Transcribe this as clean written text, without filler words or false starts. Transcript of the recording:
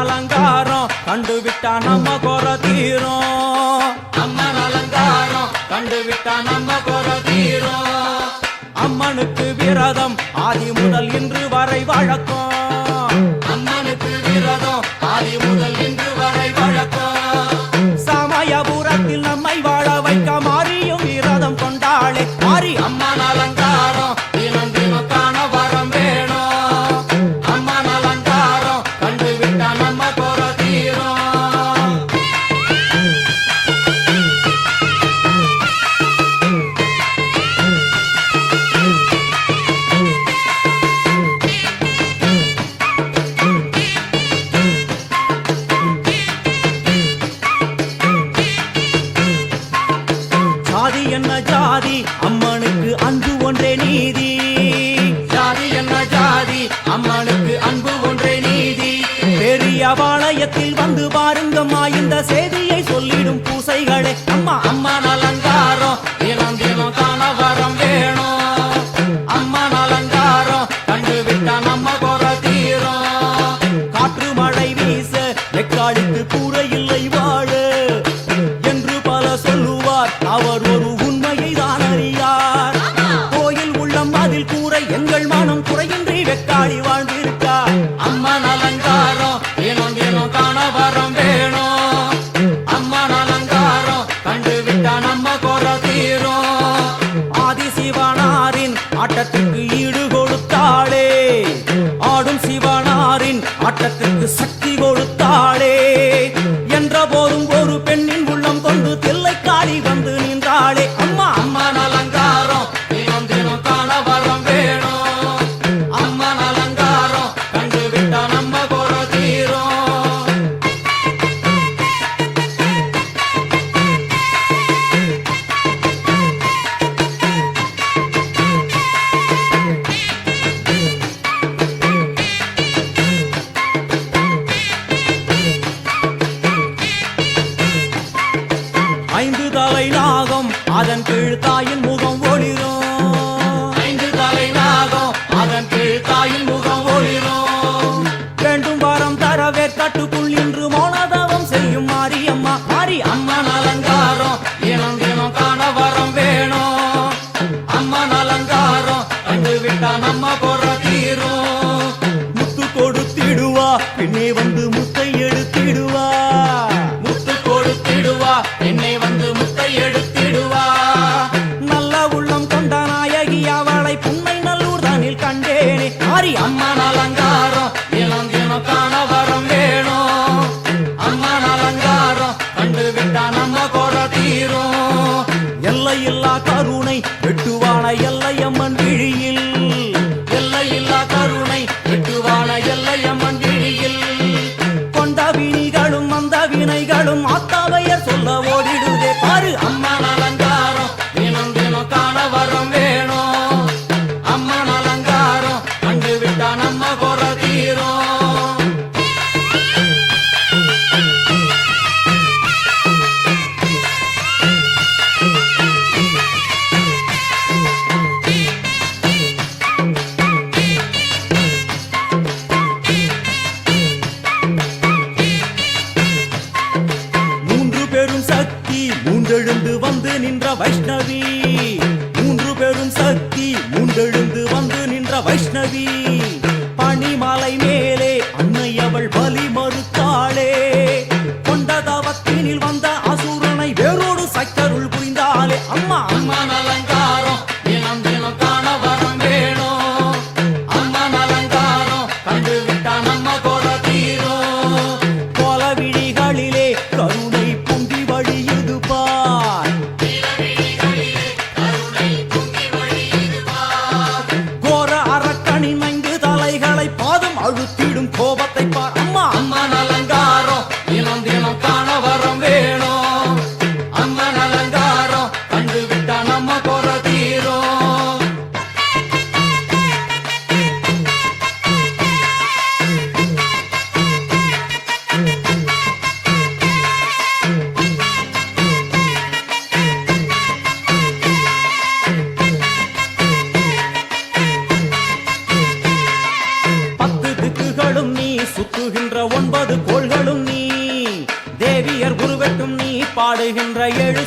அலங்காரம் கண்டுவிட்டா நம்ம குறை தீரும். அம்மன் அலங்காரம் கண்டுவிட்டா நம்ம குறை தீரும். அம்மனுக்கு விரதம் ஆதி முதல் இன்று வரை வழக்கம். அம்மனுக்கு விரதம் ஆதி முதல் இன்று வரை வழக்கம். சமயபுரத்தில் நம்மை வாழ வைக்க மாறியும் விரதம் கொண்டாளே மாறி அம்மன் அலங்காரம் தினம் தினம் காண வரம் வேணும். அம்மன் அலங்காரம் கண்டுவிட்டா நம்ம குறை தீரும். ஜாதி என்ன ஜாதி அம்மனுக்கு அன்பு ஒன்றே நீதி. ஜாதி என்ன ஜாதி அம்மனுக்கு அன்பு ஒன்றே நீதி. பெரிய பாளையத்தில் வந்து பாருங்கம்மா இந்த செய்தியை சொல்லிடும் பூசைகளே. அம்மா அம்மன் அலங்காரம் தினம் தினம் காண வரம் வேணும். அம்மன் அலங்காரம் கண்டுவிட்டா நம்ம குறை தீரும். காற்று மழை வீச வெக்காளிக்கு கூரை இல்லை வாழ என்று பல சொல்லுவார். அவர் ஒரு உண்மையை தான் அறியார். கோயில் உள்ளம் அதில் கூரை எங்கள் மனம் குறையின்றி வெக்காளி வாழ்ந்திருக்கார். அம்மன் அலங்காரம் தினம் தினம் காண வரம் வேணும். அம்மன் அலங்காரம் கண்டுவிட்டா நம்ம குறை தீரும். ஆதி சிவனாரின் ஆட்டத்திற்கு ஈடு கொடுத்தாளே. ஆடும் சிவனாரின் ஆட்டத்திற்கு சக்தி கொடுத்தாளே. என்ற போதும் ஒரு பெண்ணின் உள்ளம் கொண்டு தில்லைக்காளி வந்து நின்றாளே. அம்மா அம்மன் அலங்காரம் தினம் தினம் காண வரம் வேணும். அம்மன் அலங்காரம் கண்டுவிட்டா நம்ம குறை தீரும். ஐந்து தலை நாகம் அதன் கீழ் தாயின் முகம் ஒளிரும். ஐந்து தலை நாகம் அதன் கீழ் தாயின் முகம் ஒளிரும். வேண்டும் வரம் தரவே கட்டுக்குள் இன்று மௌனதவம் செய்யும் மாரியம்மா மாரி அம்மன் அலங்காரம் தினம் தினம் காண வரம் வேணும். அம்மன் அலங்காரம் கண்டுவிட்டா நம்ம குறை தீரும். முத்து கொடுத்திடுவா பின்னே வந்து முத்தை எடுத்திடுவா. முத்து கொடுத்திடுவா என்னை வந்து முத்தை எடுத்திடுவா. நல்ல உள்ளம் கொண்ட நாயகி அவளை புன்னை நல்லூர் தானில் கண்டேனே. மாறி அம்மன் அலங்காரம் தினம் தினம் காண வரம் வேணும். அம்மன் அலங்காரம் கண்டுவிட்டா நம்ம குறை தீரும். எல்லையில்லா கருணை வெட்டுவான எல்லையம்மன் விழியில். எல்லையில்லா கருணை வெட்டுவான எல்லையம்மன் விழியில். கொண்ட வினிகளும் அந்த வினைகளும் ஆத்தாவையர் சொல்ல ஓடிடுதே பாரு. அம்மன் அலங்காரம் தினம் தினம் காண வரம் வேணும். அம்மன் அலங்காரம் கண்டுவிட்டா நம்ம குறை தீரும். மூன்று பெரும் சக்தி மூன்றெழுந்து வந்து நின்ற வைஷ்ணவி. மூன்று பெரும் சக்தி மூன்றெழுந்து வந்து நின்ற வைஷ்ணவி. பனிமலை மேலே அன்னை அவள் பலி மறுத்தாளே. கொண்ட தவத்தினில் வந்த அசுரனை வேரோடு சக்கருள் புரிந்தாளே. அம்மா அம்மன் அலங்காரம் தினம் தினம் காண வரம் வேணும். அம்மன் அலங்காரம் கண்டுவிட்டா நம்ம குறை தீரும். கோல விழிகளிலே கருணை பொங்கி வழியுது பார். கோர அரக்கனின் ஐந்து தலைகளை பாதம் அழுத்திடும் கோபத்தை பார். அம்மா அம்மன் 9 கோள்களும் நீ தேவியர் உருவெட்டும் நீ பாடுகின்ற 7